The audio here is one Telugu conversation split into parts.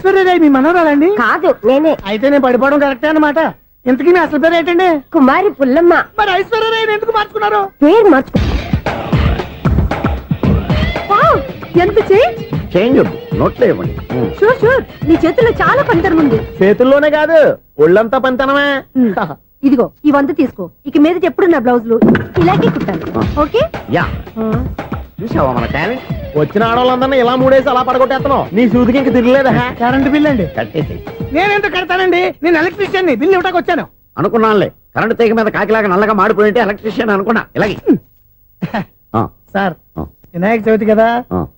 ఐశ్వర్యరాయ్ మీ మనవరాలండి? కాదు, నేనే. అయితే నేను పడిపోవడం కరెక్టే అన్నమాట. ఇంతకీ మీ అసలు పేరు ఏంటండి? కుమారి పుల్లమ్మ. మరి ఐశ్వర్యరాయ్ ఎందుకు మార్చుకున్నారు? పేరు మార్చుకో. ఎంత చేంజ్ నోట్లో ఇవ్వండి. షూర్ షూర్, నీ చేతుల్లో చాలా పనితనం ఉంది. చేతుల్లోనే కాదు, ఒళ్ళంతా పంతనమే. ఇదిగో ఈ 100 తీసుకో. ఇక మీద ఎప్పుడు నా బ్లౌజులు ఇలాగే కుట్టాను. ఓకే? యా, చూసావా మన టాలెంట్? వచ్చిన ఆడవాళ్ళందరినీ ఇలా మూడేసి అలా పడగొట్టేస్తున్నావు. నీ సూదికి ఇంక తిరగలేదా? కరెంట్ బిల్ అండి. కట్టేసి. నేనెంత కడతానండి? నేను ఎలక్ట్రీషియన్ ని. బిల్లు ఇవ్వడానికి వచ్చాను. అనుకున్నానులే, కరెంట్ తీగ మీద కాకిలాగా నల్లగా మాడిపోయింటే ఎలక్ట్రీషియన్ అనుకున్నా. ఇలాగే సార్, వినాయక చవితి కదా,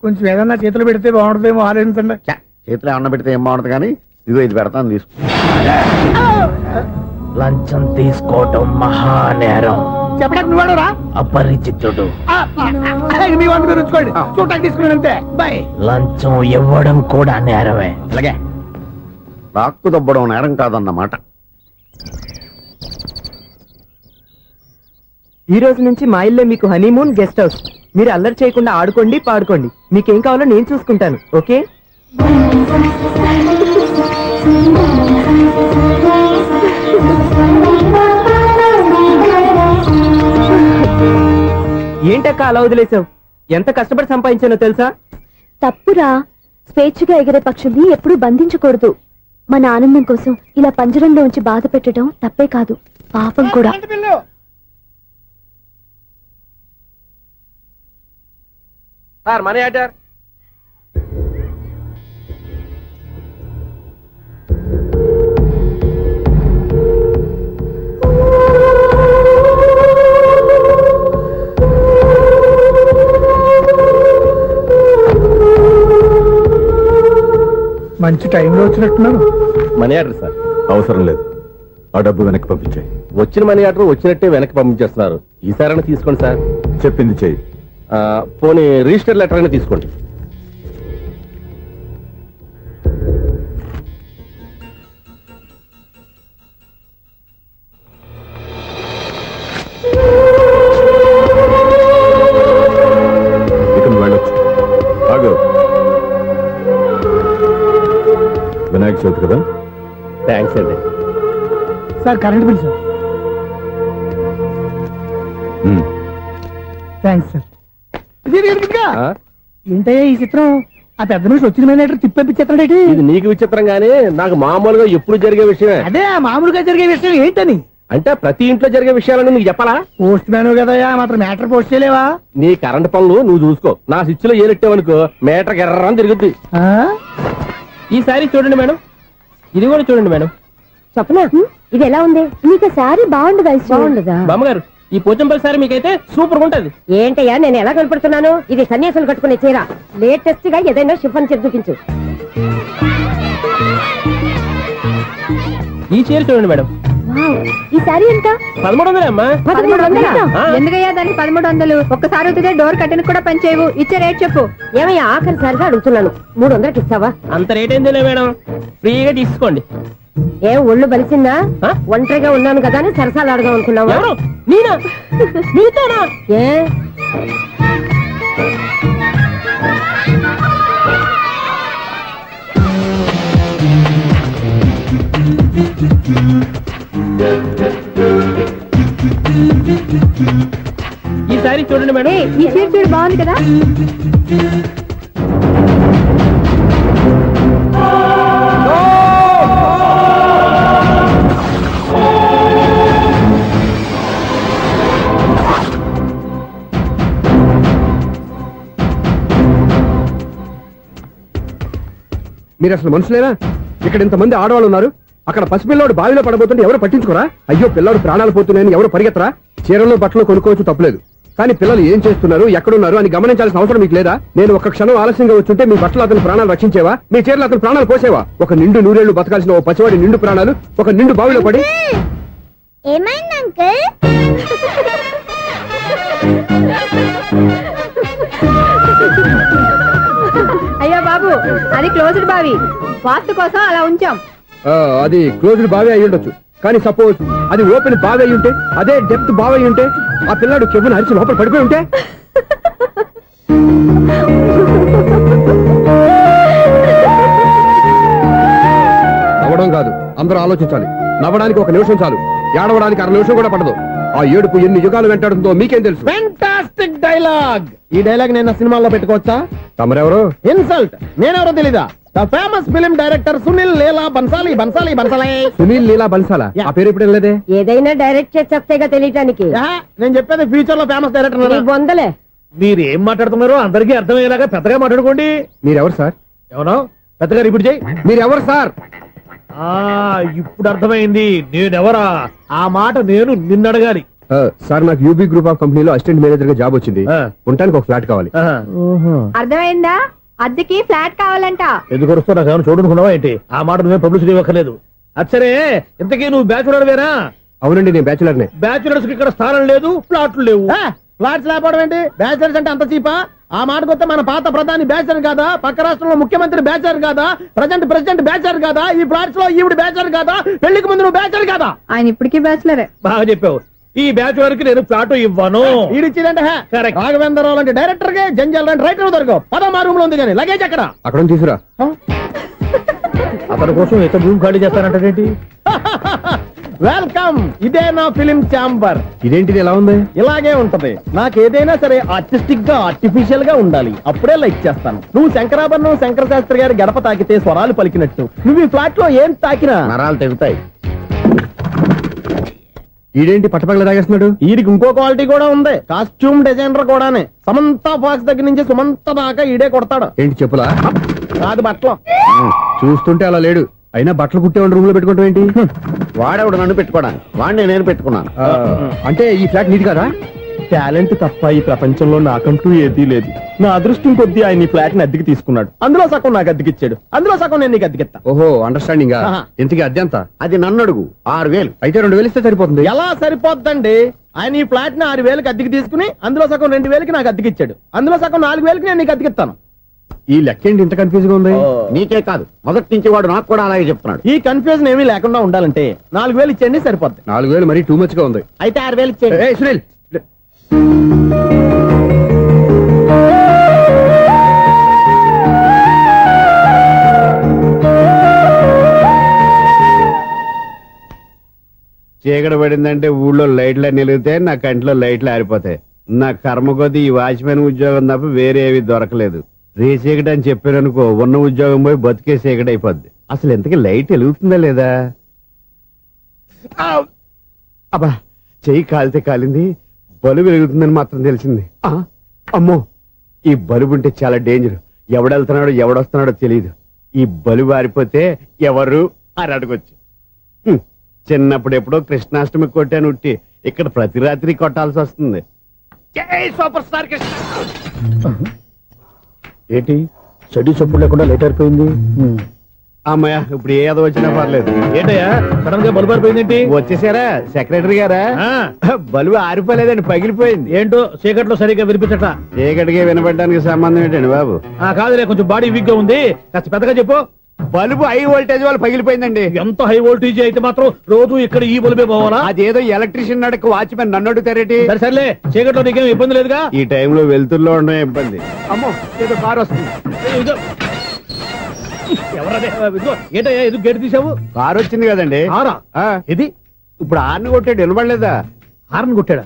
కొంచెం ఏదన్నా చేతులు పెడితే బాగుంటుందేమో ఆలోచించండి. చేతిలో అన్న పెడితే ఏం బాగుంటుంది కానీ ఇదిగో ఇది పెడతాను, తీసుకో. లంచం తీసుకోవటం మహానేరం. చెప్పడానికి నువ్వాడురా? అపరిచితుడు. మీ వంద మీరు ఉంచుకోండి, చూడటానికి తీసుకున్నాను అంతే. బాయ్. లంచం ఇవ్వడం కూడా నేరమే. అలాగే, రాక్కు దబ్బడం నేరం కాదన్నమాట. ఈ రోజు నుంచి మా ఇల్లే మీకు హనీమూన్ గెస్ట్ హౌస్. మీరు అల్లరి చేయకుండా ఆడుకోండి, పాడుకోండి. మీకేం కావాలో నేను చూసుకుంటాను. ఓకే? ఏంటక్క అలా వదిలేసావు? ఎంత కష్టపడి సంపాదించానో తెలుసా? తప్పురా. స్వేచ్ఛగా ఎగిరే పక్షుల్ని ఎప్పుడూ బంధించకూడదు. మన ఆనందం కోసం ఇలా పంజరంలో ఉంచి బాధ పెట్టడం తప్పే కాదు, పాపం కూడా. Sir, money order. మంచి టైంలో వచ్చినట్టున్నారు. Money order sir. అవసరం లేదు, ఆ డబ్బు వెనక్కి పంపించాయి. వచ్చిన మనీ ఆర్డర్ వచ్చినట్టే వెనక్కి పంపించేస్తున్నారు. ఈసారైనా తీసుకోండి సార్. చెప్పింది చెయ్యి. పోనీ రిజిస్టర్ లెటర్ అయినా తీసుకోండి. ఇక నువ్వు వెళ్ళొచ్చు. ఆగు. వినాయక చవితి కదా. థ్యాంక్స్ అండి. Sir, current bill sir. Thanks sir. ఏంటయ్యా ఈ చిత్రం? ఆ పెద్ద మనిషి వచ్చిన మేనేటర్ తిప్పించేస్తాడేంటి? ఇది నీకు విచిత్రం గానీ నాకు మామూలుగా ఎప్పుడు జరిగే విషయమే. అదే మామూలుగా జరిగే విషయం ఏంటని? అంటే ప్రతి ఇంట్లో జరిగే విషయాలని నీకు చెప్పాలా? పోస్ట్ మ్యాన్ కదయ్యా, మాత్రం మ్యాటర్ పోస్ట్ చేయలేవా? నీ కరెంట్ పనులు నువ్వు చూసుకో. నా స్విచ్ లో ఏలెట్టావనుకో మీటర్ ఎర్రని తిరుగుద్ది. ఈసారి చూడండి మేడం, ఇది కూడా చూడండి మేడం. చెప్పనా? ఇది ఎలా ఉంది? నీకు శారీ బాగుండదా? బాగుండదా? బామ్మగారు, ఈ పోచంపల్లి సారీ మీకైతే సూపర్ ఉంటది. ఏంటయ్యా నేను ఎలా కనపడుతున్నాను? ఇది సన్యాసులు కట్టుకునే చీర. లేటెస్ట్ గా ఏదైనా షిఫన్ చేసి చూపించు. ఈ చీర చూడండి మేడం. ఈ శారీ ఎంత? 1300 అమ్మా. 1300? ఎందుకయ్యా దానికి 1300? ఒక్కసారి అవుతుందే డోర్ కట్టెన్ కూడా పనిచేయవు. ఇచ్చే రేట్ చెప్పు. ఏమయ్యా ఆఖరిసారిగా అడుగుతున్నాను, 300కి ఇస్తావా? అంత రేట్ ఏందిలే మేడం, ఫ్రీగా తీసుకోండి. ఏం ఒళ్ళు బలిసిందా? ఒంటరిగా ఉన్నాను కదా అని సరసాలు అడగా అనుకున్నావా? ఎవరు? నేనా? నీతోనా? ఏ ఈ సారీ చూడండి మేడం. ఈ చీర చూడు, బాగుంది కదా? మీరు అసలు మనుషులేనా? ఇక్కడ ఇంతమంది ఆడవాళ్ళు ఉన్నారు. అక్కడ పసిపిల్లాడు బావిలో పడబోతుంటే ఎవరు పట్టించుకోరా? అయ్యో పిల్లాడు ప్రాణాలు పోతున్నాయని ఎవరు పరిగెత్తరా? చీరలు బట్టలు కొనుక్కోవచ్చు, తప్పులేదు. కానీ పిల్లలు ఏం చేస్తున్నారు, ఎక్కడున్నారు అని గమనించాల్సిన అవసరం మీకు లేదా? నేను ఒక క్షణం ఆలస్యంగా వచ్చుంటే మీ బట్టలు అతని ప్రాణాలు రక్షించేవా? మీ చీరలు అతని ప్రాణాలు పోసేవా? ఒక నిండు నూరేళ్లు బతకాల్సిన ఓ పసివాడి నిండు ప్రాణాలు ఒక నిండు బావిలో పడి. ఏమైంది అంకుల్? అయ్యో బాబు, అది క్లోజ్డ్ బావి, వాస్తు కోసం అలా ఉంచాం. అది క్లోజ్డ్ బావి అయి ఉండొచ్చు, కానీ సపోజ్ అది ఓపెన్ బావి అయి ఉంటే, అదే డెప్త్ బావి అయి ఉంటే, ఆ పిల్లాడు కెవ్వును అరిచి లోపల పడిపోయి ఉంటే. అందరూ ఆలోచించాలి. నవ్వడానికి 1 నిమిషం చాలు, ఏడవడానికి 1/2 నిమిషం కూడా పడదు. ఆ ఏడుపు ఎన్ని యుగాలు వెంటాడుతుందో మీకేం తెలుసు? Fantastic dialogue. ఈ డైలాగ్ నేను సినిమాల్లో పెట్టుకోవచ్చా? తమరెవరు? ఇన్సల్ట్. నేనెవరో తెలీదా? The famous film director Sunil Leela Bhansali. Bhansali Bhansali Sunil Leela బన్సాలా? ఆ పేరు ఇప్పుడు లేదే. ఏదైనా డైరెక్ట్ చేసేస్తేగా తెలియటానికి. నేను చెప్పేది ఫ్యూచర్ లో ఫేమస్ డైరెక్టర్. బొందలే. మీరు ఏం మాట్లాడుతున్నారో అందరికీ అర్థమయ్యేలాగా పెద్దగా మాట్లాడుకోండి. మీరెవరు సార్? ఎవరో పెద్దగా రిపీట్ చేయి. మీరెవరు సార్? ఇప్పుడు అర్థమైంది నేనెవరా. ఆ మాట నేను నిన్నడగాలి. సార్, నాకు యూబీ గ్రూప్ ఆఫ్ కంపెనీలో అసిస్టెంట్ మేనేజర్ గా జాబ్ వచ్చింది. ఉండటానికి ఒక ఫ్లాట్ కావాలి. అర్థమైందా? అద్దెకి ఫ్లాట్ కావాలంట. ఎందుకు వస్తున్నా నాకు ఏమైనా చూడనుకున్నావా ఏంటి? ఆ మాట నువ్వే పబ్లిసిటీ ఇవ్వక్కర్లేదు. అచ్చరే, ఇంతకీ నువ్వు బ్యాచులర్ వేరా? అవునండి, నేను బ్యాచులర్నే. బ్యాచులర్స్ కి ఇక్కడ స్థానం లేదు, ప్లాట్లు లేవు. ఫ్లాట్స్ లేకపోవడం ఏంటి? బ్యాచులర్స్ అంటే అంత చీపా? ఆ మాటకొస్తే మన పాత ప్రధాని బ్యాచర్ కాదా? పక్క రాష్ట్రంలో ముఖ్యమంత్రి బ్యాచర్ కాదా? ప్రెసిడెంట్ బ్యాచర్ కాదా? ఈ ఫ్లాట్స్ లో ఈవిడ బ్యాచర్ కాదా? పెళ్లికి ముందు నువ్వు బ్యాచర్ కాదా? ఆయన ఇప్పటికీ బ్యాచులరే. బాగా చెప్పావు. ఈ బ్యాచులర్ కి నేను ఫ్లాట్ ఇవ్వను. ఈడిచ్చిందంటే రాఘవేంద్రరావు లాంటి డైరెక్టర్ కి జంజల్ లాంటి రైటర్ దొరకవు. పదమా రూమ్ లో ఉంది కానీ లగేజ్ అక్కడ. అక్కడ తీసుకురా. అతని కోసం ఎంత రూమ్ ఖాళీ చేస్తానంటే వెల్కమ్. ఇదే నా ఫిలిం ఛాంబర్. ఇదేంటిది ఎలా ఉంది? ఇలాగే ఉంటది. నాకు ఏదైనా సరే ఆర్టిస్టిక్ గా ఆర్టిఫిషియల్ గా ఉండాలి. అప్పుడే లైక్ చేస్తాను. నువ్వు శంకరాభరణం శంకర శాస్త్రి గారి గడప తాకితే స్వరాలు పలికినట్టు నువ్వు ఈ ఫ్లాట్ లో ఏం తాకినా నరాలు తెగుతాయి. ఈడేంటి పట్టపగల తాగేస్తున్నాడు? వీడికి ఇంకో క్వాలిటీ కూడా ఉంది. కాస్ట్యూమ్ డిజైనర్ కూడానే. సమంత ఫాక్స్ దగ్గర నుంచి సుమంత దాకా ఈడే కొడతాడు. ఏంటి చెప్పులా? కాదు, బట్టలు. చూస్తుంటే అలా లేడు. అయినా బట్టలు కుట్టేవాడి రూమ్ లో పెట్టుకోవడం ఏంటి? వాడేవాడు నన్ను పెట్టుకోవడానికి, వాడిని నేను పెట్టుకున్నాను. అంటే ఈ ఫ్లాట్ నీది కదా? టాలెంట్ తప్ప ఈ ప్రపంచంలో నాకంటూ ఏదీ లేదు. నా అదృష్టం కొద్దీ ఆయన ఈ ఫ్లాట్ ని అద్దెకి తీసుకున్నాడు. అందులో సగం నాకు అద్దెకిచ్చాడు, అందులో సగం నేను నీకు అద్దెకిస్తా. ఓహో, అండర్స్టాండింగ్. ఆహా. ఇంతకీ అద్దె ఎంత? అది నన్ను అడుగు. 6,000. అయితే 2,000 ఇస్తే సరిపోతుంది. ఎలా సరిపోద్దండి? ఆయన ఈ ఫ్లాట్ ని 6,000కి అద్దెకి తీసుకుని అందులో సగం 2,000కి నాకు అద్దెకిచ్చాడు, అందులో సగం 4,000కి నేను నీకు అద్దెకిస్తాను. ఈ లెక్క ఏంటి ఇంత కన్ఫ్యూజ్ గా ఉంది? నీకే కాదు, మొదటి నుంచి వాడు నాకు కూడా అలాగే చెప్తున్నాడు. ఈ కన్ఫ్యూజన్ ఏమీ లేకుండా ఉండాలంటే 4,000 ఇచ్చేయండి, సరిపోద్ది. 4,000 మరీ టూ మచ్ గా ఉంది. అయితే 6,000 ఇచ్చేయండి. ఏయ్ సునీల్, చీకటి పడిందంటే ఊళ్ళో లైట్లు అన్ని వెలిగితే నా కంటిలో లైట్లు ఆరిపోతాయి. నా కర్మ కొద్దీ ఈ వాచ్మెన్ ఉద్యోగం తప్ప వేరే ఏవి దొరకలేదు. రేచీకటి అని చెప్పారనుకో, ఉన్న ఉద్యోగం పోయి బతికే చీకటి అయిపోద్ది. అసలు ఎంతకీ లైట్ వెలుగుతుందా లేదా? అబ్బా, చెయ్యి కాలితే కాలింది, బలుబు వెలుగుతుందని మాత్రం తెలిసింది. అమ్మో, ఈ బలుబు ఉంటే చాలా డేంజర్. ఎవడెళ్తున్నాడో ఎవడొస్తున్నాడో తెలియదు. ఈ బలుబు ఆరిపోతే ఎవరు అని అడగొచ్చు. చిన్నప్పుడు ఎప్పుడో కృష్ణాష్టమి కొట్టాను ఉట్టి, ఇక్కడ ప్రతి రాత్రి కొట్టాల్సి వస్తుంది. జై సూపర్ స్టార్ కృష్ణ. ఏంటి చెడు చప్పుడు లేకుండా లేట్ అయిపోయింది? అమ్మయ్య, ఇప్పుడు ఏదో వచ్చినా పర్లేదు. ఏంటయ్యా సడన్ గా బల్బు అయిపోయింది? వచ్చేసారా సెక్రటరీ గారా? బలుబు ఆరిపోలేదండి, పగిలిపోయింది. ఏంటో చీకట్లో సరిగ్గా వినిపించట. చీకటిగా వినపడడానికి సంబంధం ఏంటండి బాబు? కాదులే, కొంచెం బాడీ వీక్ గా ఉంది, కాస్త పెద్దగా చెప్పు. బల్బు హై వోల్టేజ్ వాళ్ళు పగిలిపోయిందండి. ఎంత హై వోల్టేజ్ అయితే మాత్రం రోజు ఇక్కడ ఈ బల్బే పోవాలా? అదేదో ఎలక్ట్రీషియన్ నడక వాచ్మెన్ నన్ను అడుగుతారేటి? సరే సర్లే, చీకట్లో నీకేం ఇబ్బంది లేదుగా? ఈ టైంలో వెళ్తుల్లో ఉండడం ఇబ్బంది. అమ్మో, ఏదో కారు వస్తుంది. ఎవరదే? ఏంటయ్యా ఎందుకు గేటు తీసావు? కారు వచ్చింది కదండి. ఆరా ఇది ఇప్పుడు హార్న్ కొట్టాడు, వినపడలేదా? హార్న్ కొట్టాడా?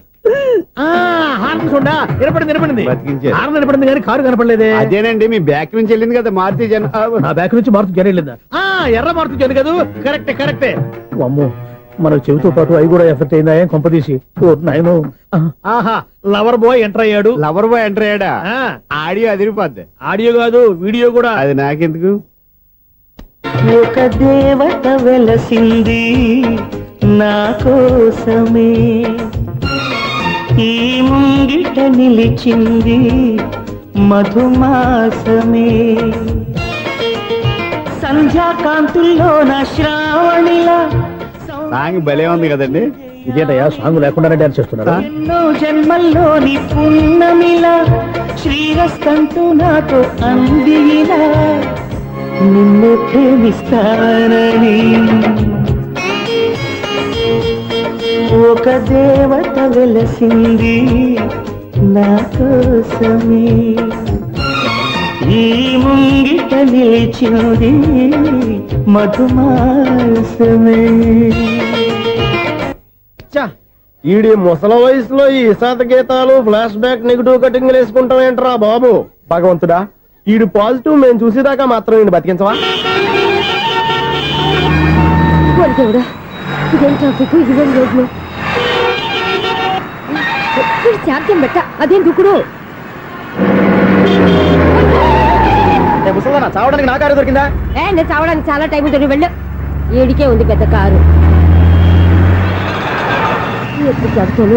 హార్న్ చూడా వినపడింది. బతికించారు. హార్న్ వినపడింది కానీ కారు కనపడలేదే. అదేనండి, మీ బ్యాక్ నుంచి వెళ్ళింది కదా మారుతి జన. నా బ్యాక్ నుంచి మారుతి జన వెళ్ళిందా? ఎర్ర మారుతి జన కదా? కరెక్టే. అమ్మో, మన చెవితో పాటు అవి కూడా ఎఫెక్ట్ అయిందా? ఏం కొంపదీసి నాయను. ఆహా, లవర్ బాయ్ ఎంటర్ అయ్యాడు. లవర్ బాయ్ ఎంటర్ అయ్యాడా? ఆడియో అదిరిపోద్ది. ఆడియో కాదు, వీడియో కూడా. అది నాకెందుకు? ఒక దేవత వెలసింది నా కోసమే, ఈ ముంగిట నిలిచింది మధుమాసమే, సంధ్యాకాంతుల్లో నా శ్రావణిలా. సాంగ్ భలే ఉంది కదండి. ఇదేటయ్యా సాంగ్ లేకుండానే డాన్స్ చేస్తున్నారా? ఎన్నో జన్మల్లోని పున్నమిలా శ్రీరస్తంటూ నాతో అందిలా, నిన్ను ప్రేమిస్తానని ఒక దేవత వెలసింది నా కోసమే, ఈ ముంగిట నిలిచింది మధుమాసమే. ఈడి ముసల వయసులో ఈ ఇసాత గీతాలు ఫ్లాష్ బ్యాక్ నెగిటివ్ కటింగ్ వేసుకుంటాం ఏంట్రా బాబు. భగవంతుడా, ఈడు పాజిటివ్ మేము చూసేదాకా మాత్రం ఈయన బతికించవా? ఓరి దేవుడా, ఇదేం ట్రాఫిక్, ఇదేం రోడ్లు. శాంతం బెట్ట, అదేం దుక్కుడు. ముసలన్నా చావడానికి నా కారు దొరికిందా? నేను చావడానికి చాలా టైం ఉంటుంది, వెళ్ళు. ఏడికే ఉంది పెద్ద కారు. ఎప్పుడు చెప్తాను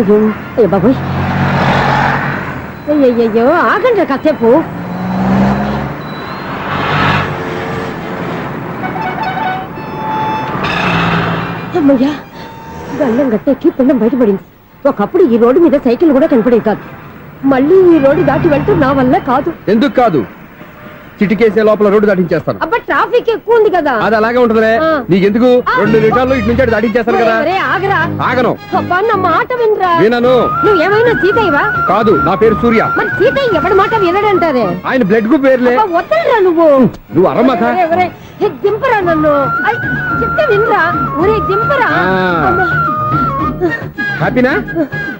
అయ్యో బాబోయ్. అయ్యయ్యో, ఆగండి కాసేపు. అమ్మయ్యా, గల్లం గట్టెక్కి పిండం బయటపడింది. ఒకప్పుడు ఈ రోడ్డు మీద సైకిల్ కూడా కనపడేది కాదు. మళ్ళీ ఈ రోడ్డు దాటి వెళ్తూ నా వల్ల కాదు. ఎందుకు కాదు? చిటికేసే లోపల రోడ్డు దాటించేస్తాను. అబ్బా, ట్రాఫిక్ ఎక్కువ ఉంది కదా. అది అలాగే ఉంటుందిలే. నీకెందుకు? 2 నిమిషాల్లో ఇటు నుంచి దాటించేస్తాను కదా. ఆగరా. ఆగను. అబ్బా, నా మాట వినరా. వినను. నువ్వేమైనా సీతయ్యవా? కాదు, నా పేరు సూర్య. మరి సీతయ్య ఎవడి మాట వినడంటారే? ఆయన బ్లడ్ గ్రూప్ పేర్లే. వద్దరా నువ్వు. నువ్వు అరమ్మక. దింపరా నన్ను. చెప్తే వినరా. ఒరే దింపరా. హ్యాపీనా?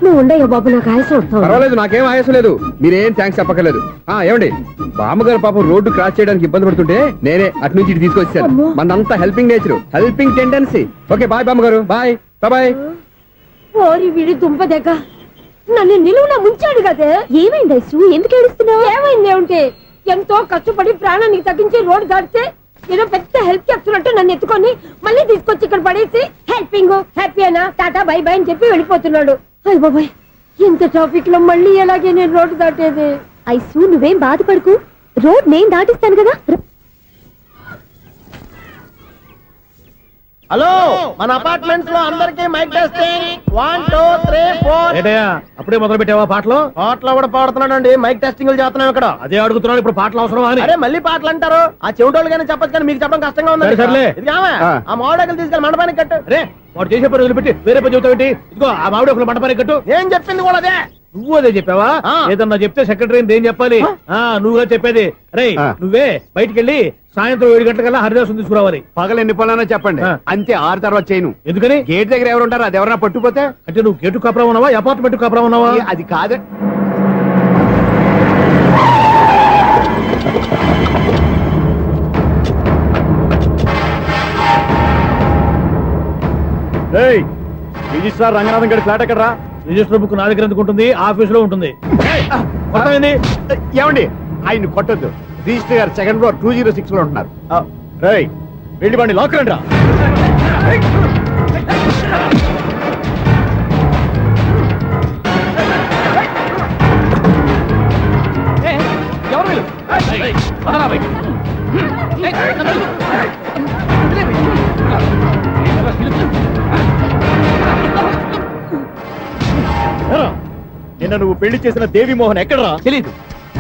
నువ్వు ఉండయ్యో బాబు, నాకు ఆయాసం వస్తావు. పర్వాలేదు, నాకేం ఆయాసం లేదు. మీరేం థ్యాంక్స్ చెప్పక్కర్లేదు. ఏమండి, బామ్మగారు పాపం రోడ్డు క్రాస్ చేయడానికి ఇబ్బంది పడుతుంటే నేనే అటు నుంచి ఇటు తీసుకొచ్చాను. మనంతా helping nature, helping tendency. Okay, bye బామ్మగారు. Bye bye. ఓరి వీడి దుంప దగ్గర నన్ను నిలువున ముంచాడు కదే. ఏమైంది ఐసు? ఎందుకు ఏడుస్తున్నావు? ఏమైంది ఏమిటి? ఎంతో కష్టపడి ప్రాణానికి తగ్గించి రోడ్డు దాటితే ఏదో పెద్ద హెల్ప్ చేస్తున్నట్టు నన్ను ఎత్తుకొని మళ్ళీ తీసుకొచ్చి ఇక్కడ పడేసి హెల్పింగ్ హ్యాపీ అయినా టాటా బై బై అని చెప్పి వెళ్ళిపోతున్నాడు. అయ్య బాబాయ్, ఇంత ట్రాఫిక్ లో మళ్ళీ ఎలాగే నేను రోడ్డు దాటేది? ఐసు, నువ్వేం బాధపడకు, రోడ్ నేను దాటిస్తాను కదా. హలో, మన అపార్ట్మెంట్స్ లో అందరికీ మైక్ టెస్టింగ్. 1 2 3 4. ఏంటయ్యా, అప్పుడే మొదలు పెట్టావా పాటలు? పాటలు కూడా పాడుతున్నాడండి. మైక్ టెస్టింగ్ చేస్తున్నాం ఇక్కడ. అదే అడుగుతున్నాను, ఇప్పుడు పాటలు అవసరమా అని. అరే, మళ్ళీ పాటలు అంటారు. ఆ చెవిటోళ్ళు కానీ చెప్పచ్చు, కానీ మీకు చెప్పడం కష్టంగా ఉంది. సర్లే. ఆ మామిడాకులు తీసుకెళ్ళి మండపానికి కట్టు. రే, వాడు చేసే పని వదిలిపెట్టి వేరే పని చెబుతావేంటి? ఇదిగో ఆ మామిడి ఒకళ్ళు మంటపానికి కట్టు. ఏం చెప్పింది కూడా అదే. నువ్వు అదే చెప్పావా? ఏదన్నా చెప్తే సెక్రటరీ ఏం చెప్పాలి? నువ్వుగా చెప్పేది. రే, నువ్వే బయటికి వెళ్ళి సాయంత్రం 7 గంటలకల్లా హరిదాసు తీసుకురావాలి. పగలు ఎన్ని పనులన్నా చెప్పండి, అంతే. 6 తర్వాత చేయను. ఎందుకని? గేట్ దగ్గర ఎవరు ఉంటారు? అది ఎవరన్నా పట్టుపోతే. అంటే నువ్వు గేటు కాపురం ఉన్నావా, అపార్ట్మెంట్ కాపురం ఉన్నావా? అది కాదు. రిజిస్ట్రార్ రంగనాథం గారి ఫ్లాట్ ఎక్కడరా? రిజిస్టర్ బుక్ నా దగ్గర ఎందుకు ఉంటుంది? ఆఫీస్ లో ఉంటుంది. ఏమండి, ఆయన కొట్టద్దు. రిజిస్టర్ గారు 2nd floor 206 లో ఉంటున్నారు. రేయ్, వెళ్ళి బండి లాక్ రండి రా. నిన్న నువ్వు పెళ్లి చేసిన దేవి మోహన్ ఎక్కడరా? తెలీదు.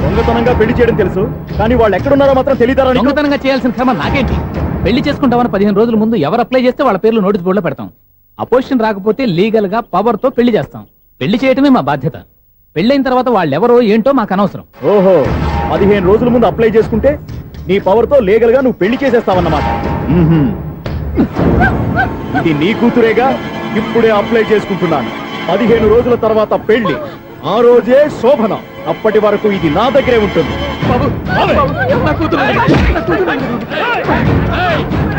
దొంగతనంగా పెళ్లి చేయడం తెలుసు, కానీ వాళ్ళు ఎక్కడున్నారో మాత్రం తెలియదారా? దొంగతనంగా చేయాల్సిన క్రమం నాకేంటి? పెళ్లి చేసుకుంటామని 15 రోజుల ముందు ఎవరు అప్లై చేస్తే వాళ్ళ పేర్లు నోటీస్ బోర్డులో పెడతాం. అపోజిషన్ రాకపోతే లీగల్ గా పవర్ తో పెళ్లి చేస్తాం. పెళ్లి చేయటమే మా బాధ్యత. పెళ్లైన తర్వాత వాళ్ళెవరో ఏంటో మాకు అనవసరం. ఓహో, 15 రోజుల ముందు అప్లై చేసుకుంటే నీ పవర్ తో లీగల్ గా నువ్వు పెళ్లి చేసేస్తావన్నమాట. ఇది నీ కూతురేగా, ఇప్పుడే అప్లై చేసుకుంటున్నాను. 15 రోజుల తర్వాత పెళ్లి, ఆ రోజే శోభన. అప్పటి వరకు ఇది నా దగ్గరే ఉంటుంది.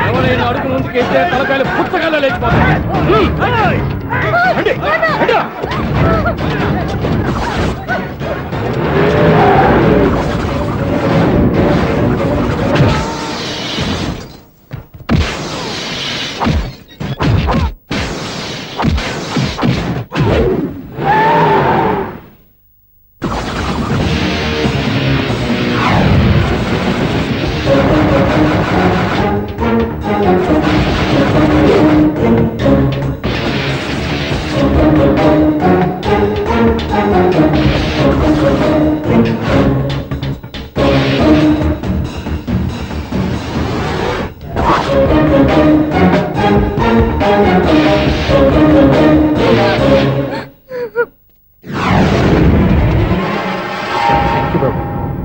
ఎవరైనా అడుగు ముందుకేస్తే తలకాయలు పుచ్చకాయలు లేచిపోతాయి.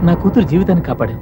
నా కూతురు జీవితాన్ని కాపాడు.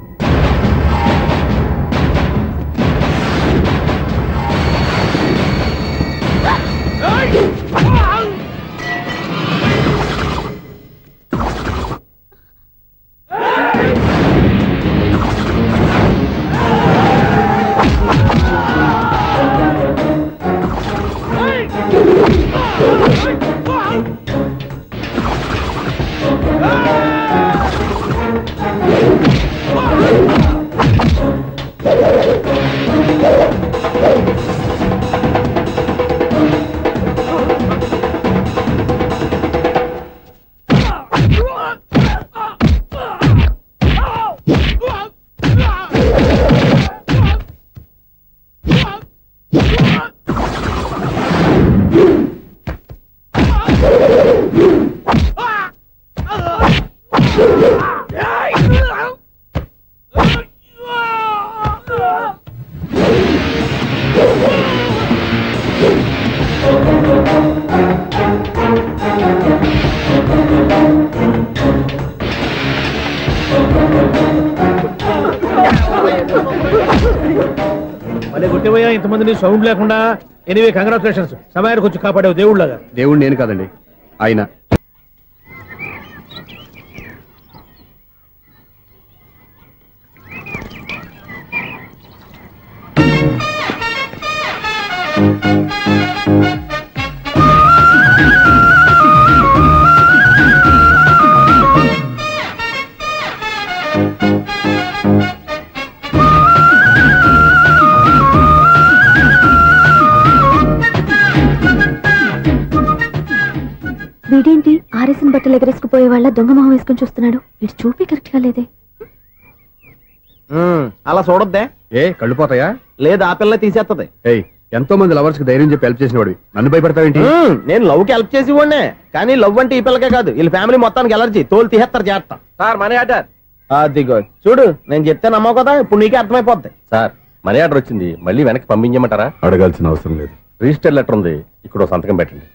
అదే గుట్టిపోయా ఇంతమందిని సౌండ్ లేకుండా. ఎనీవే కంగ్రాచులేషన్స్, సమయానికి వచ్చి కాపాడావు దేవుళ్ళగా. దేవుడు నేను కాదండి, ఆయన. వీడేంటి ఆరేసిన బట్టలు ఎగరేసుకుపోయే వాళ్ళ దొంగ మొహం వేసుకుని చూస్తున్నాడు. వీడు చూపి కరెక్ట్ గా లేదే. అలా చూడొద్దే. ఏ కళ్ళు పోతాయా? లేదు, ఆ పిల్ల తీసేస్తది. ఏయ్, ఎంతో మంది లవర్స్ కి ధైర్యం చెప్పి హెల్ప్ చేసిన వాడివి, నన్ను భయపెడతావేంటి? నేను లవ్ కి హెల్ప్ చేసి ఇవ్వండి, కానీ లవ్ అంటే ఈ పిల్లకే కాదు, వీళ్ళ ఫ్యామిలీ మొత్తానికి ఎలర్జీ. తోలు తీసేస్తారు చేస్తా. Sir money order. అదిగో చూడు, నేను చెప్తే నమ్మవు కదా, ఇప్పుడు నీకే అర్థమైపోద్ది. సార్ మనీ ఆర్డర్ వచ్చింది, మళ్ళీ వెనక్కి పంపించమంటారా? అడగాల్సిన అవసరం లేదు. రిజిస్టర్ లెటర్ ఉంది, ఇక్కడ ఓ సంతకం పెట్టండి.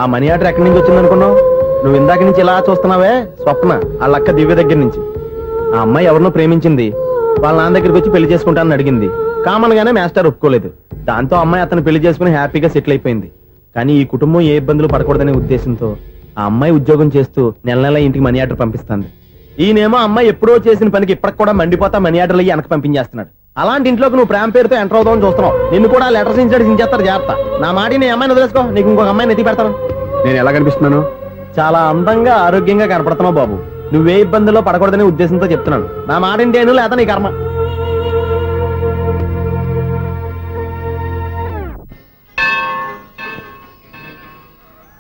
ఆ మనీ ఆర్డర్ ఎక్కడి నుంచి వచ్చింది అనుకున్నావు? నువ్వు ఇందాక నుంచి ఇలా చూస్తున్నావే, స్వప్న వాళ్ళ అక్క దివ్య దగ్గర నుంచి. ఆ అమ్మాయి ఎవరినో ప్రేమించింది, వాళ్ళ నాన్న దగ్గరికి వచ్చి పెళ్లి చేసుకుంటానని అడిగింది. కామన్ గానే మాస్టర్ ఒప్పుకోలేదు. దాంతో అమ్మాయి అతను పెళ్లి చేసుకుని హ్యాపీగా సెటిల్ అయిపోయింది. కానీ ఈ కుటుంబం ఏ ఇబ్బందులు పడకూడదనే ఉద్దేశంతో ఆ అమ్మాయి ఉద్యోగం చేస్తూ నెల నెల ఇంటికి మనీ ఆర్డర్ పంపిస్తుంది. ఈయనేమో అమ్మాయి ఎప్పుడో చేసిన పనికి ఇప్పటికి కూడా మండిపోతా మనీ ఆర్డర్లు వెనక పంపించేస్తున్నాడు. అలాంటి ఇంట్లోకి నువ్వు ప్రేమ పేరుతో ఎంటర్ అవుతావని చూస్తున్నావు. నిన్ను కూడా లెటర్స్ ఇచ్చేస్తారు జాగ్రత్త. నా మాట నీ అమ్మాయిని వదిలేసుకో, నీకు ఇంకొక అమ్మాయిని ఎత్తి పెడతాను. నేను ఎలా కనిపిస్తున్నాను? చాలా అందంగా ఆరోగ్యంగా కనపడుతున్నావు బాబు. నువ్వే ఇబ్బందుల్లో పడకూడదనే ఉద్దేశంతో చెప్తున్నాను. నా మాట ఏంటేను లేదా నీ కర్మ.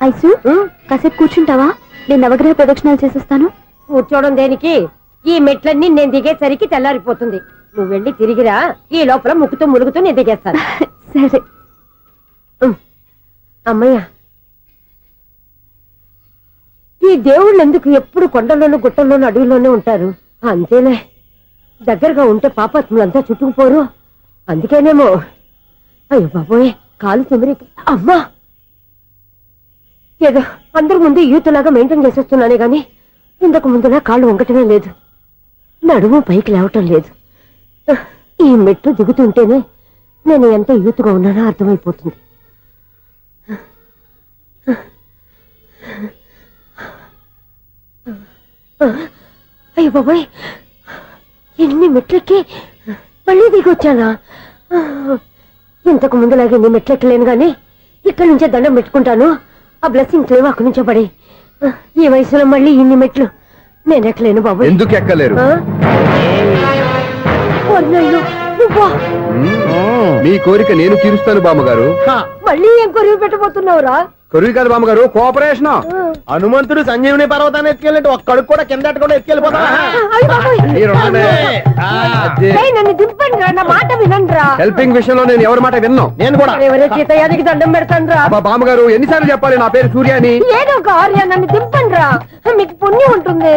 ఐసు కాసేపు కూర్చుంటావా? నేను నవగ్రహ ప్రదక్షిణాలు చేసేస్తాను. కూర్చోవడం దేనికి? ఈ మెట్లన్నీ నేను దిగేసరికి తెల్లారిపోతుంది. నువ్వు వెళ్ళి తిరిగిరా, ఈ లోపల ముక్కుతూ ములుగుతూ నేను దిగేస్తాను. సరే. అమ్మయ్య, ఈ దేవుళ్ళు ఎందుకు ఎప్పుడు కొండల్లోనూ గుట్టల్లోనూ అడవిలోనే ఉంటారు? అంతేలే, దగ్గరగా ఉంటే పాపాత్ములంతా చుట్టుకుపోరు. అందుకేనేమో. అయ్యో బాబోయ్, కాలు తిమిరి. అమ్మా, ఏదో అందరి ముందు యూత్లాగా మెయింటైన్ చేసేస్తున్నానే గాని ఇంతకు ముందులా కాళ్ళు వంకటమే లేదు, నడుము పైకి లేవటం లేదు. ఈ మెట్లు దిగుతుంటేనే నేను ఎంత యూత్గా ఉన్నానో అర్థమైపోతుంది. అయ్యో బాబాయ్, ఎన్ని మెట్లెక్కి మళ్ళీ దిగొచ్చానా? ఇంతకు ముందులాగే ఎన్ని మెట్లెక్కలేను గాని ఇక్కడి నుంచే దండం పెట్టుకుంటాను. ఆ బ్లెస్సింగ్ లేవు అక్కడి నుంచో పడి. ఈ వయసులో మళ్ళీ ఇన్ని మెట్లు నేను ఎక్కలేను బాబు. ఎందుకు ఎక్కలేరు? మీ కోరిక నేను తీరుస్తాను బామ్మగారు. మళ్ళీ ఏం కొరివి పెట్టబోతున్నావురా? కొరివి కాదు బామ్మగారు, కోఆపరేషన్. హనుమంతుడు సంజీవుని పర్వతాన్ని ఎత్తుకెళ్ళినట్టు ఒక్కడికి కూడా కింద కూడా ఎత్తుకెళ్ళిపోతా. నన్ను దింపండి రా, నా మాట వినండిరా. హెల్పింగ్ విషయంలో నేను ఎవరి మాట విన్నాను. నేను కూడా ఎవరే సీతయ్యానికి దండం పెడతాను రా. బామ్మగారు ఎన్నిసార్లు చెప్పాలి నా పేరు సూర్య అని? ఏదో ఒక ఆర్య, నన్ను దింపండి రా, మీకు పుణ్యం ఉంటుంది.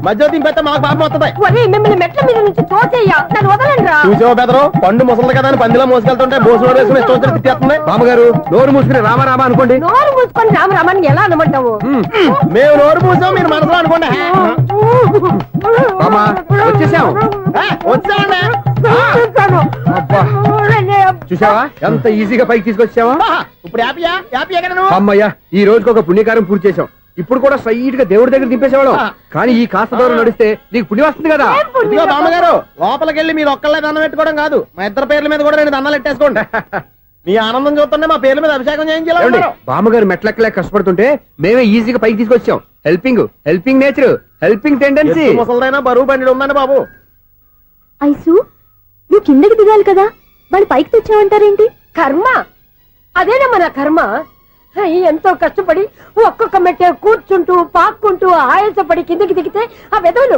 మధ్య దింపేస్తే మాకు పాపం వస్తుంది. ఒరే, మిమ్మల్ని మెట్ల మీద నుంచి తోసేయ్యా, నన్ను వదలండి రా. చూసావా బెదరు, పండు ముసలి కదా అని పందిలో మోసుకెళ్తుంటే భోజనం వేసుకుని ఇష్టం వచ్చి తిట్టేస్తుంది. బామ్మగారు నోరు మూసుకుని రామారామా అనుకోండి. నోరు మూసుకొని రామరామాన్ని ఎలా అనమంటావు? మేము నోరు మూసాం, మీరు మనసులో అనుకోండి. బామ్మా వచ్చేసాం. చూసావా ఎంత ఈజీగా పైకి తీసుకొచ్చావా? ఇప్పుడు అమ్మయ్యా, ఈ రోజుకి ఒక పుణ్యకారం పూర్తి చేసాం. ఇప్పుడు కూడా స్ట్రైట్ గా దేవుడి దగ్గర దింపేసేవాళ్ళం. కానీ ఈ కాస్త దూరం నడిస్తే నీకు పుణ్యం వస్తుంది కదా. ఇదిగో బామ్మగారు, లోపలికి వెళ్ళి మీరు ఒక్కళ్ళే దండం పెట్టుకోవడం కాదు, మా ఇద్దరు పేర్ల మీద కూడా నేను దండాలు పెట్టేసుకోండి. మీ ఆనందం చూస్తుంటే మా పేర్ల మీద అభిషేకం చేయించాలి. బామ్మగారు మెట్లెక్కలే కష్టపడుతుంటే మేమే ఈజీగా పైకి తీసుకొచ్చాం. Helping nature, helping tendency. ముసలైనా బరువు బండి ఉందండి బాబు. ఐసు, నువ్వు కిందకి దిగాలి కదా, వాళ్ళు పైకి తెచ్చావంటారేంటి? కర్మ, అదేనమ్మా నా కర్మ. ఎంతో కష్టపడి ఒక్కొక్క మెట్టే కూర్చుంటూ పాక్కుంటూ ఆయాసపడి కిందకి దిగితే ఆ వెధవులు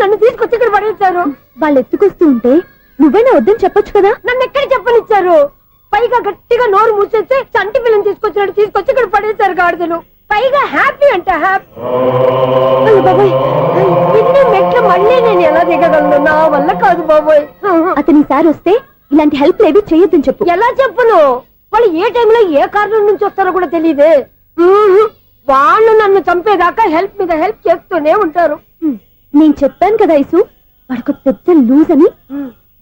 నన్ను తీసుకొచ్చి ఇక్కడ పడేశారు. వాళ్ళు ఎత్తుకొస్తూ ఉంటే నువ్వైనా వద్దని చెప్పొచ్చు కదా. నన్ను ఎక్కడ చెప్పనిచ్చారు? పైగా గట్టిగా నోరు మూసేస్తే చంటి పిల్లని తీసుకొచ్చి ఇక్కడ పడేశారు గాడిదలు. పైగా హ్యాపీ అంట హ్యాపీ. బాబాయ్ ఇన్ని మెట్లు మళ్ళీ నేను ఎలా దిగగలను? నా వల్ల కాదు బాబాయ్. అతని సార్ వస్తే ఇలాంటి హెల్ప్ ఏవి చేయొద్దని చెప్పు. ఎలా చెప్పును? వాళ్ళు ఏ టైంలో ఏ కారణం నుంచి వస్తారో కూడా తెలియదే. వాళ్ళు నన్ను చంపేదాకా హెల్ప్ మీద హెల్ప్ చేస్తూనే ఉంటారు. నేను చెప్పాను కదా ఐసు, వాడికి పెద్ద లూజ్ అని.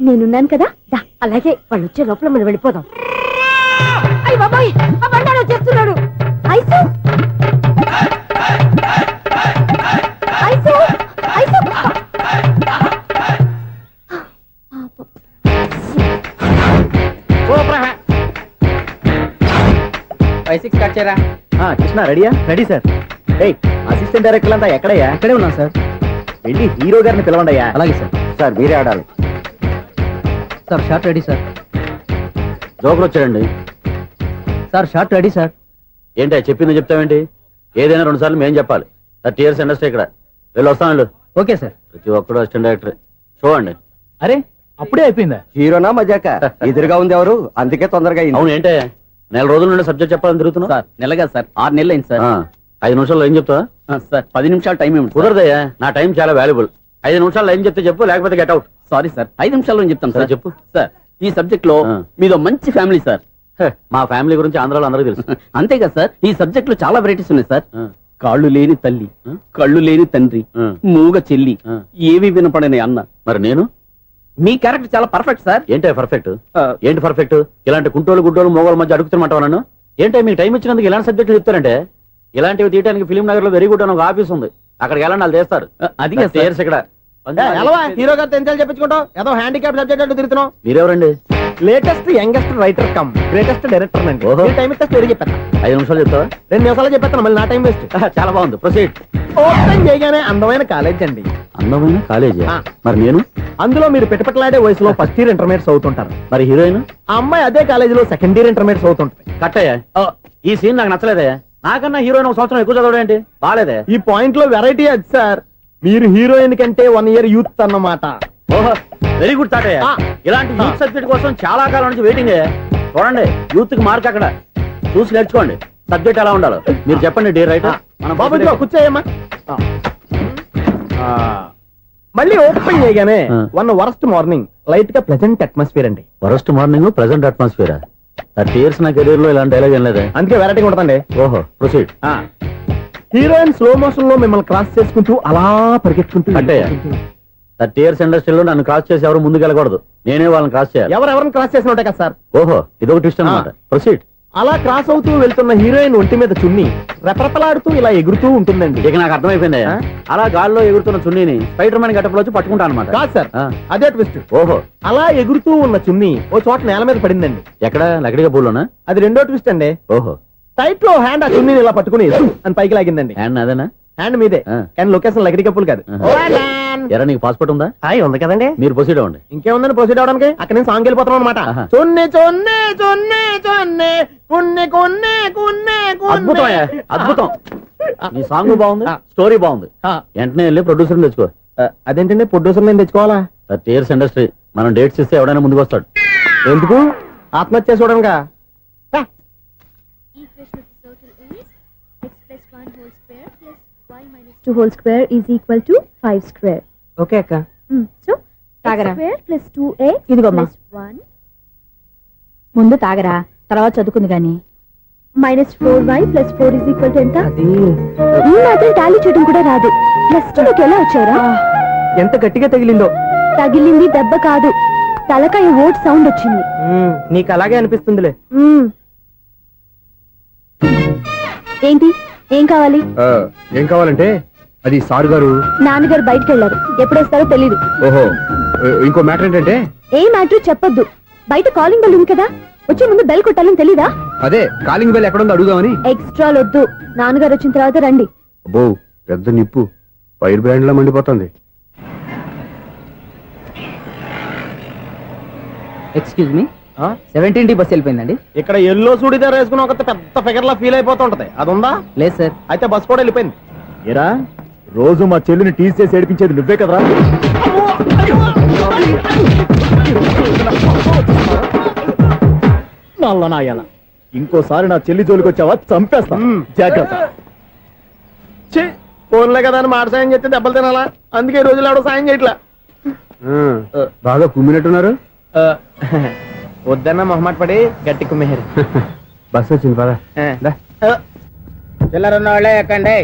నేనున్నాను కదా, దా. అలాగే వాళ్ళు వచ్చే లోపల మనం వెళ్ళిపోదాం. అయ్య బాబాయ్ ఆ బండారు వచ్చేస్తున్నాడు. ఐసు ఐసు ఐసు 5-6 కట్ చేయరా. కృష్ణ రెడీయా? Ready sir. ఏయ్ అసిస్టెంట్ డైరెక్టర్ అంతా ఎక్కడయ్యా? ఇక్కడే ఉన్నా సార్. వెళ్ళి హీరో గారిని పిలవండి అయ్యా. అలాగే సార్. సార్ మీరే ఆడాలి. Sir short ready sir. జోకులు వచ్చాడండి. Sir short ready sir. ఏంటి చెప్పింది చెప్తావేంటి? ఏదైనా 2 సార్లు మేం చెప్పాలి. 30 years ఇండస్ట్రీ ఇక్కడ. వెళ్ళి వస్తాను. Okay sir. ప్రతి ఒక్కడు అసిస్టెంట్ డైరెక్టర్. చూడండి. అరే అప్పుడే అయిపోయిందా? హీరోనా మజాక? ఎదురుగా ఉంది ఎవరు, అందుకే తొందరగా అవును ఏంటే 4 రోజుల నుండి సబ్జెక్ట్ చెప్పాలని తిరుగుతున్నావు? సార్ నెలగా సార్, 6 నెలలు అయింది సార్. 5 నిమిషాల్లో ఏం చెప్తావా? సార్ 10 నిమిషాలు టైం ఏమి కుదరదయ్యా, నా టైం చాలా వాల్యుబుల్. 5 నిమిషాల్లో ఏం చెప్తే చెప్పు, లేకపోతే గెట్ అవుట్. సారీ సార్, 5 నిమిషాల్లో చెప్తాను సార్. చెప్పు. సార్ ఈ సబ్జెక్ట్ లో మీదో మంచి ఫ్యామిలీ సార్. మా ఫ్యామిలీ గురించి ఆంధ్రాలో అందరికీ తెలుసు. అంతే కదా సార్, ఈ సబ్జెక్ట్ లో చాలా వెరైటీస్ ఉన్నాయి సార్. కాళ్ళు లేని తల్లి, కళ్ళు లేని తండ్రి, మూగ చెల్లి, ఏవి వినపడని అన్న. మరి నేను మీ క్యారెక్టర్ చాలా పర్ఫెక్ట్ సార్. ఏంటే పర్ఫెక్ట్? ఏంటి పర్ఫెక్ట్? ఇలాంటి కుంటోళ్ళు గుడ్డోళ్ళు మోగోళ్ళ మధ్య అడుగుతున్నమాట నన్ను. ఏంటంటే మీకు టైం ఇచ్చినందుకు ఇలాంటి సబ్జెక్టులు చెప్తారంటే? ఇలాంటివి తీయడానికి ఫిలిం నగర్ లో వెరీ గుడ్ అని ఒక ఆఫీస్ ఉంది, అక్కడికి వెళ్ళండి, వాళ్ళు చేస్తారు. అది కాదు సార్. ఇక్కడ హీరో గారితో ఎంత చెప్పించుకుంటావు? ఏదో హ్యాండిక్యాప్ సబ్జెక్ట్ అంటూ తిరుగుతున్నావు. మీరెవరండి? Latest youngest writer cum greatest director అండి. ఓహో. టైం ఇస్తే స్టోరీ చెప్పాను. 5 నిమిషాలు చెప్తావా? 2 నిమిషాలు చెప్పేస్తాను, మళ్ళీ నా టైం వేస్ట్. చాలా బాగుంది, ప్రొసీడ్. ఓపెన్ చేయగానే అందమైన కాలేజ్ అండి. అందమైన కాలేజీ? మరి నేను? అందులో మీరు పెట్టుపట్లాడే వయసులో ఫస్ట్ ఇయర్ ఇంటర్మీడియట్స్ అవుతుంటారు. మరి హీరోయిన్? ఆ అమ్మాయి అదే కాలేజీలో సెకండ్ ఇయర్ ఇంటర్మీడియట్స్ అవుతుంటారు. కట్టయ్యా, ఈ సీన్ నాకు నచ్చలేదే. నాకన్నా హీరోయిన్ 1 సంవత్సరం ఎక్కువ చదవడం ఏంటి? బాలేదే. ఈ పాయింట్ లో వెరైటీ అది సార్. మీరు హీరోయిన్ కంటే 1 year యూత్ అన్నమాట. ఓహో, వెరీ గుడ్ థాట్. ఇలాంటి యూత్ సబ్జెక్ట్ కోసం చాలా కాలం నుంచి వెయిటింగ్. చూడండి, యూత్ కి మార్క్ అక్కడ చూసి నేర్చుకోండి. సబ్జెక్ట్ ఎలా ఉండాలో మీరు చెప్పండి. డే రైటర్ మన బాబు కూర్చోయమ్మా. మళ్ళీ ఓపెన్ చేయగానే 1 వరస్ట్ మార్నింగ్, లైట్ గా ప్లెజెంట్ అట్మాస్ఫియర్ అండి. Worst morning, present atmosphere. 30 years నా కెరీర్ లో ఇలాంటి డైలాగ్ ఏం లేదే. అందుకే వెరైటీ ఉంటుందండి. ఓహో, ప్రొసీడ్. హీరోయిన్ స్లో మోషన్ లో మిమ్మల్ని క్రాస్ చేసుకుంటూ అలా పరిగెత్తుకుంటూ అంటే 30 years ఇండస్ట్రీలో నన్ను క్రాస్ చేసి ఎవరు ముందుకు వెళ్ళకూడదు, నేనే వాళ్ళని క్రాస్ చేయాలి. ఎవరెవరిని క్రాస్ చేసిన ఉంటాయి కదా సార్. ఓహో, ఇదొక ట్విస్ట్ అన్నమాట. ప్రొసీడ్. అలా క్రాస్ అవుతూ వెళ్తున్న హీరోయిన్ ఒంటి మీద చున్ని రెపరెపలాడుతూ ఇలా ఎగురుతూ ఉంటుందండి. ఇక నాకు అర్థమైపోయింది. అలా గాల్లో ఎగురుతున్న చున్నీని స్పైడర్ మ్యాన్ గట్టపులో వచ్చి పట్టుకుంటా అనమాట. కాదు సార్, అదే ట్విస్ట్. ఓహో, అలా ఎగురుతూ ఉన్న చున్ని ఓ చోట నేల మీద పడిందండి. ఎక్కడ? లకడిగా పూల్లోనా? అది రెండో ట్విస్ట్ అండి. ఓహో, టైట్ లో హ్యాండ్ ఆ చున్నీని ఇలా పట్టుకుని అని పైకి లాగిందండి. హ్యాండ్ అదేనా? హ్యాండ్ మీదే, కానీ లొకేషన్ లకడి కప్పులు కాదు. ఎరా, నీకు పాస్పోర్ట్ ఉందా? ఉంది కదండి. మీరు ప్రొసీడ్ అవ్వండి. ఇంకేముందని ప్రొసీడ్ అవడానికి? అక్కడ నేను సాంగ్ వెళ్ళిపోతాను అనమాట. చొన్నే చొన్నే చొన్నే చొన్నే కున్నే కొన్నే కున్నే. అద్భుతం, అద్భుతం. నీ సాంగ్ బాగుంది, స్టోరీ బాగుంది. వెంటనే వెళ్ళి ప్రొడ్యూసర్ తెచ్చుకో. అదేంటండి ప్రొడ్యూసర్ నేను తెచ్చుకోవాలా? 30 years ఇండస్ట్రీ, మనం డేట్స్ ఇస్తే ఎవడైనా ముందుకు వస్తాడు. ఎందుకు? ఆత్మహత్య చూడనుగా. X plus 1 whole square is equal to 5 square. Okay అక్క. So తాగరా. x square plus 2x ఇదిగోమ్మా. plus 1 ముందు తాగరా, తర్వాత చదువుకుంది గాని. minus 4y plus 4 is equal to ఎంత? అది ఈ మాత్రం టాలీ చేయడం కూడా రాదు. ప్లస్ టూకి ఎలా వచ్చారా? ఎంత గట్టిగా తగిలిందో. తగిలింది దెబ్బ కాదు, తలకాయ ఓట్ సౌండ్ వచ్చింది. నీకు అలాగే అనిపిస్తుందిలే. ఏంటి, ఏం కావాలి? ఏం కావాలంటే అది సార్ గారు. నాన్నగారు బయటకు వెళ్ళారు, ఎప్పుడొస్తారో తెలీదు. ఓహో, ఇంకో మ్యాటర్ ఏంటంటే. ఏ మ్యాటర్ చెప్పొద్దు. బయట కాలింగ్ బెల్ ఉంది కదా, వచ్చే ముందు బెల్ కొట్టాలని తెలీదా? అదే కాలింగ్ బెల్ ఎక్కడుందో అడుగుదామని. ఎక్స్ట్రా వద్దు, నాన్నగారు వచ్చిన తర్వాత రండి. అబ్బో, పెద్ద నిప్పు ఫైర్ బ్రాండ్ లా మండిపోతుంది. ఎక్స్క్యూజ్ మీ, 17D బస్ వెళ్ళిపోయిందండి. ఇక్కడ ఎల్లో చూడిదార్ వేసుకుని ఒక పెద్ద ఫిగర్ లా ఫీల్ అయిపోతుంటది, అది ఉందా? లేదు సార్. అయితే బస్ కూడా వెళ్ళిపోయింది. ఏరా, రోజు మా చెల్లిని టీస్ చేసి ఏడిపించేది నువ్వే కదరా? నల్ల నాయన ఇంకోసారి నా చెల్లి జోలికి వచ్చావా చంపేస్తా జాగ్రత్త. ఫోన్లే కదా అని మాట సాయం చేస్తే దెబ్బలు తినాలా, అందుకే ఈ రోజులు ఎవడో సాయం చేయట్లా. బాగా కుమ్మినట్టున్నారు. వద్దన్న మొహమాట పడి గట్టి కుమ్మేహారు. బస్ వచ్చింది పదా. చిల్లర ఉన్న వాళ్ళే ఎక్కండి,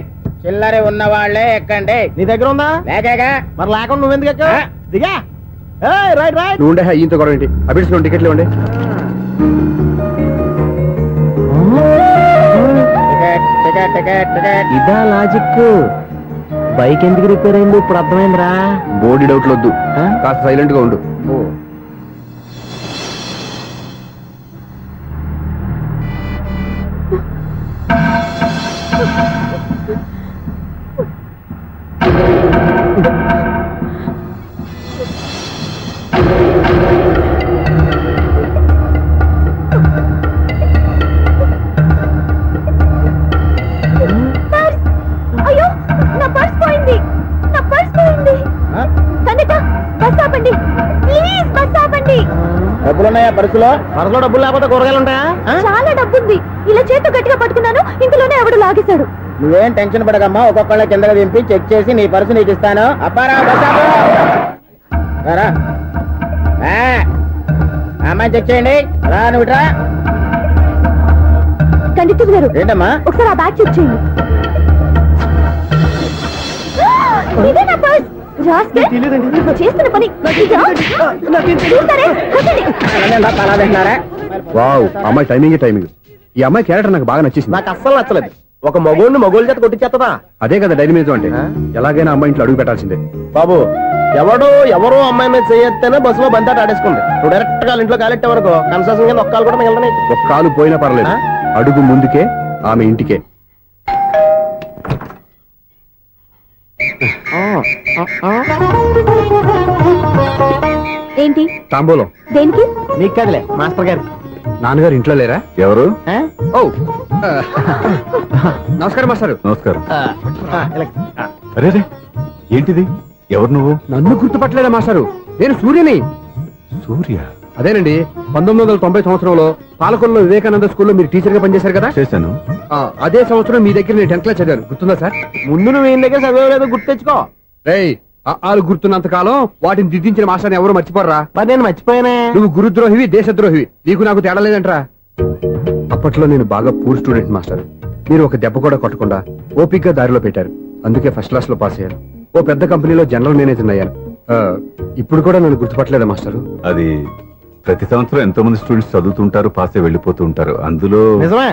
చిల్లర ఉన్న వాళ్ళే ఎక్కండి. నీ దగ్గర ఉందా? లేకగా మరి లేకుండా నువ్వెందుకు ఎక్క దిగా. Right right. నువ్వు ఉండే ఈయంతో గొడవ ఏంటి? అభిడ్స్ టికెట్లు ఇవ్వండి. Ticket ticket ticket. ఇదా లాజిక్. బైక్ ఎందుకు రిపేర్ అయింది ఇప్పుడు అర్థమైందిరా. బోర్డు డౌట్లు వద్దు, కాస్త సైలెంట్ గా ఉండు. అయ్యో, నా పర్స్ పోయింది. నా పర్స్ పోయింది. కండక్టర్, బస్ ఆపండి ప్లీజ్, బస్ ఆపండి. డబ్బులున్నాయా పర్సులో? పర్సులో డబ్బులు లేకపోతే కూరగాయలు ఉంటాయా? చాలా డబ్బుంది. ఇలా చేతు గట్టిగా పట్టుకున్నాను, ఇంతలోనే ఎవడు లాగేశాడు. నువ్వేం టెన్షన్ పడకమ్మా, ఒక్కొక్కళ్ళ కిందగా దింపి చెక్ చేసి నీ పర్సు నీకు ఇస్తాను. అప్పారా అమ్మాయి చెక్ చేయండి. రా నువ్వు ఇట్రా. కండక్టర్ గారు, ఏంటమ్మా? ఒకసారి ఆ బ్యాగ్ చెక్ చేయండి. ఇదే నా పర్స్. రాస్కెల్, నువ్వు చేస్తున్న పని ఇదా? చూస్తారే, కొట్టండి. వావ్, అమ్మాయి టైమింగ్. ఈ అమ్మాయి క్యారెక్టర్ నాకు బాగా నచ్చేసింది. నాకు అస్సలు నచ్చలేదు. ఒక మగోడిని మగోళ్ళ చేత కొట్టించేస్తుందా? అదే కదా డైనమిజం అంటే. ఎలాగైనా అమ్మాయి ఇంట్లో అడుగు పెట్టాల్సిందే. బాబు, ఎవరో అమ్మాయి మీద చేయొత్తేనే బస్సులో బంతాట ఆడేసుకుంది. నువ్వు డైరెక్ట్ గా ఇంట్లో కాలెట్టే వరకు కన్సెషన్ కింద ఒక్కలు కూడా మిగలదు. ఒక కాలు పోయినా పర్లేదు, అడుగు ముందుకే, ఆమె ఇంటికే. ఏంటి తాంబూలం దేనికి? నీకు కదలే మాస్టర్ గారు. నాన్నగారు ఇంట్లో లేరా? ఎవరు? ఓ నమస్కారం మాస్టారు. నమస్కారం. అరే ఏంటిది? ఎవరు నువ్వు? నన్ను గుర్తుపట్టలేదా మాస్టారు? నేను సూర్యని. సూర్య? అదేనండి, 1990 సంవత్సరంలో పాలకొల్లో వివేకానంద స్కూల్లో మీరు టీచర్ గా పనిచేశారు కదా. చేశాను. అదే సంవత్సరం మీ దగ్గర నేను 10th క్లాస్ చదివాను, గుర్తుందా సార్? ముందు నువ్వు ఈయన దగ్గర చదవలేదు, గుర్తు తెచ్చుకో. రేయ్, ఆలు గుర్తున్నంత కాలం వాటిని దిద్దించిన మాస్టర్ని ఎవరు మర్చిపోరా? మరి నేను మర్చిపోయానే. నువ్వు గురుద్రోహివి, దేశద్రోహివి. నీకు నాకు తేడా లేదంటరా. అప్పట్లో నేను బాగా పూర్ స్టూడెంట్ మాస్టర్. మీరు ఒక దెబ్బ కూడా కొట్టకుండా ఓపిగ్గా దారిలో పెట్టారు, అందుకే ఫస్ట్ క్లాస్ లో పాస్ అయ్యాను. ఓ పెద్ద కంపెనీలో జనరల్ మేనేజర్ అయ్యాను. ఇప్పుడు కూడా నన్ను గుర్తుపట్టలేదా మాస్టరు? అది ప్రతి సంవత్సరం ఎంతో మంది స్టూడెంట్స్ చదువుతుంటారు, పాస్ అయి వెళ్ళిపోతూ ఉంటారు. అందులో నిజమే,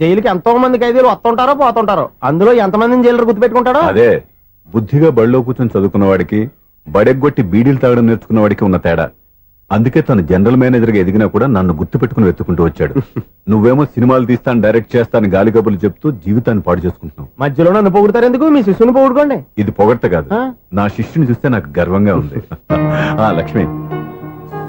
జైలుకి ఎంతో మంది ఖైదీలు వస్తుంటారో పోతుంటారో. అందులో ఎంతమందిని జైలు గుర్తు పెట్టుకుంటాడో. అదే బుద్ధిగా బడిలో కూర్చొని చదువుకున్న వాడికి, బడెగ్గొట్టి బీడీలు తాగడం నేర్చుకున్న వాడికి ఉన్న తేడా. అందుకే తను జనరల్ మేనేజర్ గా ఎదిగినా కూడా నన్ను గుర్తు పెట్టుకుని వెతుకుంటూ వచ్చాడు. నువ్వేమో సినిమాలు తీస్తాను, డైరెక్ట్ చేస్తాను గాలి కబుర్లు చెప్తూ జీవితాన్ని పాడు చేసుకుంటున్నావు. మధ్యలో నన్ను పొగుడతారు ఎందుకు? మీ శిష్యుని పొగుడుకోండి. ఇది పొగడ్త కాదు, నా శిష్యుని చూస్తే నాకు గర్వంగా ఉంది. లక్ష్మి,